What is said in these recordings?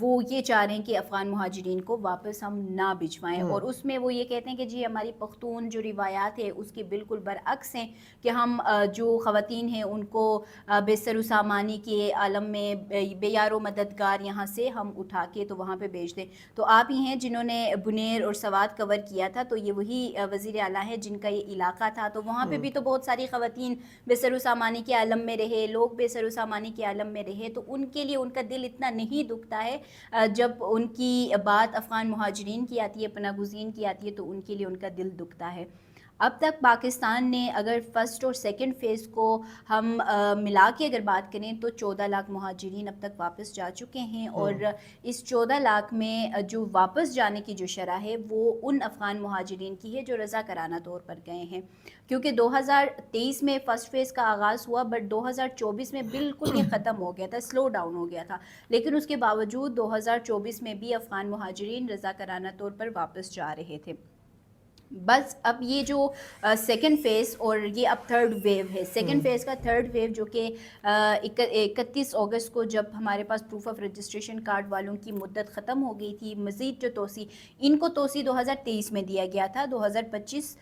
وہ یہ چاہ رہے ہیں کہ افغان مہاجرین کو واپس ہم نہ بھجوائیں، اور اس میں وہ یہ کہتے ہیں کہ جی ہماری پختون جو روایات ہے اس کے بالکل برعکس ہیں کہ ہم جو خواتین ہیں ان کو بے سر و سامانی کے عالم میں بے یار و مددگار یہاں سے ہم اٹھا کے تو وہاں پہ بھیج دیں۔ تو آپ ہی ہیں جنہوں نے بنیر اور سوات کور کیا تھا، تو یہ وہی وزیر اعلیٰ ہیں جن کا یہ علاقہ تھا، تو وہاں پہ بھی تو بہت ساری خواتین بے سر و سامانی کے عالم میں رہے، لوگ بے سر و سامانی کے عالم میں رہے، تو ان کے لیے ان کا دل اتنا نہیں دکھتا ہے جب ان کی بات افغان مہاجرین کی آتی ہے، پناہ گزین کی آتی ہے، تو ان کے لیے ان کا دل دکھتا ہے۔ اب تک پاکستان نے اگر فرسٹ اور سیکنڈ فیز کو ہم ملا کے اگر بات کریں تو 14 لاکھ مہاجرین اب تک واپس جا چکے ہیں، اور اس 14 لاکھ میں جو واپس جانے کی جو شرح ہے وہ ان افغان مہاجرین کی ہے جو رضاکارانہ طور پر گئے ہیں، کیونکہ 2023 میں فرسٹ فیز کا آغاز ہوا، بٹ 2024 میں بالکل یہ ختم ہو گیا تھا، سلو ڈاؤن ہو گیا تھا، لیکن اس کے باوجود 2024 میں بھی افغان مہاجرین رضاکارانہ طور پر واپس جا رہے تھے۔ بس اب یہ جو سیکنڈ فیز اور یہ اب تھرڈ ویو ہے، سیکنڈ فیز کا تھرڈ ویو جو کہ 31 اگست کو جب ہمارے پاس پروف آف رجسٹریشن کارڈ والوں کی مدت ختم ہو گئی تھی، مزید جو توسیع ان کو توسیع 2023 میں دیا گیا تھا، 2025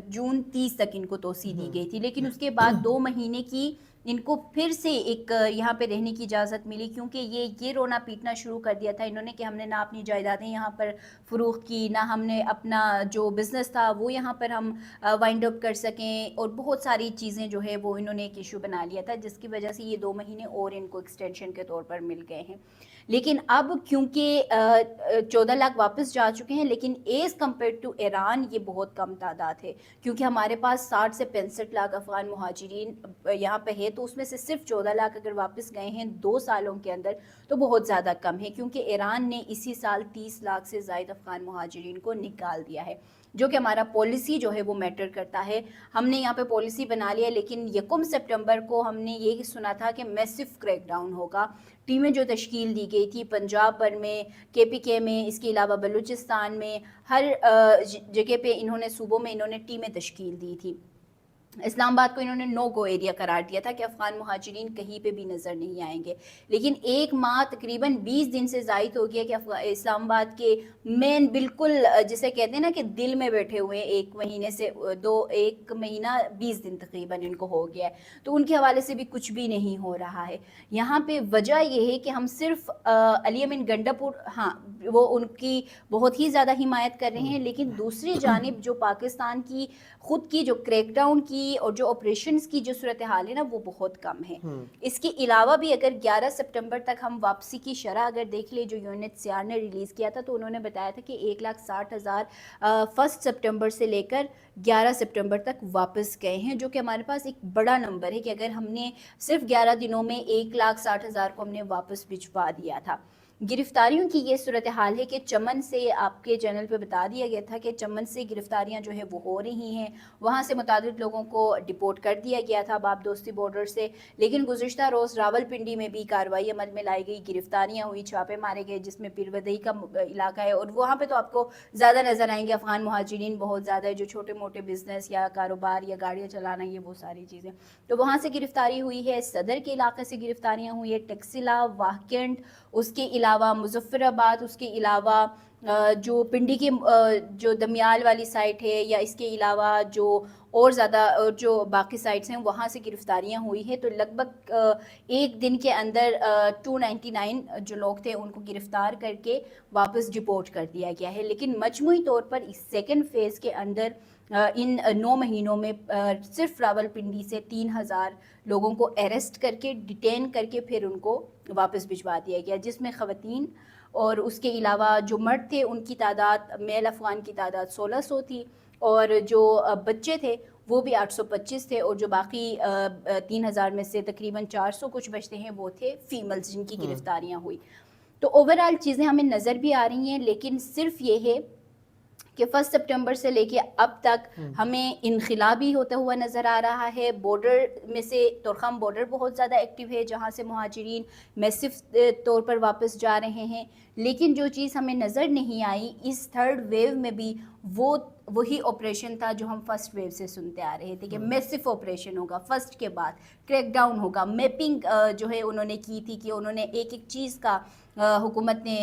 جون 30 تک ان کو توسیع دی گئی تھی، لیکن اس کے بعد 2 مہینے کی ان کو پھر سے ایک یہاں پہ رہنے کی اجازت ملی، کیونکہ یہ رونا پیٹنا شروع کر دیا تھا انہوں نے کہ ہم نے نہ اپنی جائیدادیں یہاں پر فروخت کی، نہ ہم نے اپنا جو بزنس تھا وہ یہاں پر ہم وائنڈ اپ کر سکیں، اور بہت ساری چیزیں جو ہے وہ انہوں نے ایک ایشو بنا لیا تھا، جس کی وجہ سے یہ 2 مہینے اور ان کو ایکسٹینشن کے طور پر مل گئے ہیں۔ لیکن اب کیونکہ 14 لاکھ واپس جا چکے ہیں، لیکن ایز کمپیئر ٹو ایران یہ بہت کم تعداد ہے، کیونکہ ہمارے پاس 60 سے 65 لاکھ افغان مہاجرین یہاں پہ ہے، تو اس میں سے صرف 14 لاکھ اگر واپس گئے ہیں 2 سالوں کے اندر تو بہت زیادہ کم ہے، کیونکہ ایران نے اسی سال 30 لاکھ سے زائد افغان مہاجرین کو نکال دیا ہے، جو کہ ہمارا پالیسی جو ہے وہ میٹر کرتا ہے۔ ہم نے یہاں پہ پالیسی بنا لیا، لیکن 1 سپٹمبر کو ہم نے یہ سنا تھا کہ میسو کریک ڈاؤن ہوگا، ٹیمیں جو تشکیل دی گئی تھی پنجاب بھر میں، KPK میں، اس کے علاوہ بلوچستان میں، ہر جگہ پہ انہوں نے صوبوں میں انہوں نے ٹیمیں تشکیل دی تھی۔ اسلام آباد کو انہوں نے نو گو ایریا قرار دیا تھا کہ افغان مہاجرین کہیں پہ بھی نظر نہیں آئیں گے، لیکن 1 ماہ تقریباً 20 دن سے زائد ہو گیا کہ اسلام آباد کے مین بالکل جسے کہتے ہیں نا کہ دل میں بیٹھے ہوئے 1 مہینے سے 1 مہینہ 20 دن تقریباً ان کو ہو گیا ہے، تو ان کے حوالے سے بھی کچھ بھی نہیں ہو رہا ہے۔ یہاں پہ وجہ یہ ہے کہ ہم صرف علی امین گنڈاپور، ہاں وہ ان کی بہت ہی زیادہ حمایت کر رہے ہیں، لیکن دوسری جانب جو پاکستان کی خود کی جو کریک ڈاؤن کی اور جو آپریشنز کی جو صورتحال ہے نا وہ بہت کم ہے۔ اس کے علاوہ بھی اگر 11 سپٹمبر تک ہم واپسی کی شرح اگر دیکھ لیں جو UNHCR نے ریلیز کیا تھا، تو انہوں نے بتایا تھا کہ 1,60,000 1 سپٹمبر سے لے کر 11 سپٹمبر تک واپس گئے ہیں، جو کہ ہمارے پاس ایک بڑا نمبر ہے کہ اگر ہم نے صرف 11 دنوں میں 1,60,000 کو ہم نے واپس بھجوا دیا تھا۔ گرفتاریوں کی یہ صورتحال ہے کہ چمن سے آپ کے چینل پہ بتا دیا گیا تھا کہ چمن سے گرفتاریاں جو ہے وہ ہو رہی ہیں، وہاں سے متعدد لوگوں کو ڈپورٹ کر دیا گیا تھا باب دوستی بارڈر سے، لیکن گزشتہ روز راولپنڈی میں بھی کارروائی عمل میں لائی گئی، گرفتاریاں ہوئی، چھاپے مارے گئے، جس میں پیرودئی کا علاقہ ہے، اور وہاں پہ تو آپ کو زیادہ نظر آئیں گے افغان مہاجرین بہت زیادہ ہے، جو چھوٹے موٹے بزنس یا کاروبار یا گاڑیاں چلانا، یہ وہ ساری چیزیں، تو وہاں سے گرفتاری ہوئی ہے۔ صدر کے علاقے سے گرفتاریاں ہوئی ہے، ٹکسلا، واہکنڈ، اس کے علاوہ مظفر آباد، اس کے علاوہ جو پنڈی کے جو دمیال والی سائٹ ہے، یا اس کے علاوہ جو اور زیادہ جو باقی سائٹس ہیں وہاں سے گرفتاریاں ہوئی ہیں، تو لگ بھگ 1 دن کے اندر 299 جو لوگ تھے ان کو گرفتار کر کے واپس ڈپورٹ کر دیا گیا ہے۔ لیکن مجموعی طور پر اس سیکنڈ فیز کے اندر ان 9 مہینوں میں صرف راولپنڈی سے 3,000 لوگوں کو اریسٹ کر کے ڈیٹین کر کے پھر ان کو واپس بھجوا دیا گیا، جس میں خواتین اور اس کے علاوہ جو مرد تھے ان کی تعداد، میل افغان کی تعداد 1600 تھی، اور جو بچے تھے وہ بھی 825 تھے، اور جو باقی 3,000 میں سے تقریباً 400 کچھ بچتے ہیں وہ تھے فیملز جن کی گرفتاریاں ہوئی۔ تو اوورآل چیزیں ہمیں نظر بھی آ رہی ہیں، لیکن صرف یہ ہے کہ 1 سپٹمبر سے لے کے اب تک ہمیں انخلا بھی ہوتا ہوا نظر آ رہا ہے۔ بارڈر میں سے تورخم بارڈر بہت زیادہ ایکٹیو ہے، جہاں سے مہاجرین میسو طور پر واپس جا رہے ہیں، لیکن جو چیز ہمیں نظر نہیں آئی اس تھرڈ ویو میں بھی وہ وہی آپریشن تھا جو ہم فرسٹ ویو سے سنتے آ رہے تھے کہ میسف آپریشن ہوگا فرسٹ کے بعد، کریک ڈاؤن ہوگا، میپنگ جو ہے انہوں نے کی تھی کہ انہوں نے ایک ایک چیز کا حکومت نے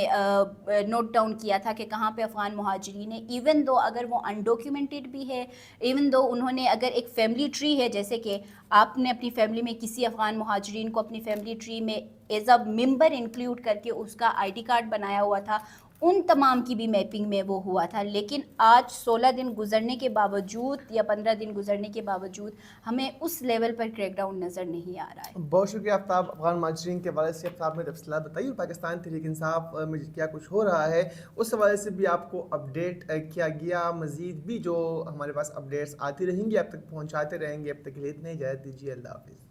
نوٹ ڈاؤن کیا تھا کہ کہاں پہ افغان مہاجرین ہیں، ایون دو اگر وہ انڈاکیومنٹڈ بھی ہے، ایون دو انہوں نے اگر ایک فیملی ٹری ہے، جیسے کہ آپ نے اپنی فیملی میں کسی افغان مہاجرین کو اپنی فیملی ٹری میں ایز اے ممبر انکلوڈ کر کے اس کا آئی ڈی کارڈ بنایا ہوا تھا، ان تمام کی بھی میپنگ میں وہ ہوا تھا. لیکن آج 16 دن گزرنے کے باوجود یا 15 دن گزرنے کے باوجود ہمیں اس لیول پر کریک ڈاؤن نظر نہیں آ رہا ہے. بہت شکریہ آفتاب. افغان مہاجرین کے حوالے سے آفتاب نے تفصیلات بتائی اور پاکستان تحریک انصاف میں کیا کچھ ہو رہا ہے اس حوالے سے بھی آپ کو اپڈیٹ کیا گیا. مزید بھی جو ہمارے پاس اپڈیٹس آتی رہیں گی آپ تک پہنچاتے رہیں گے. اب تک کے لیے اتنا ہی اجازت دیجیے. اللہ حافظ.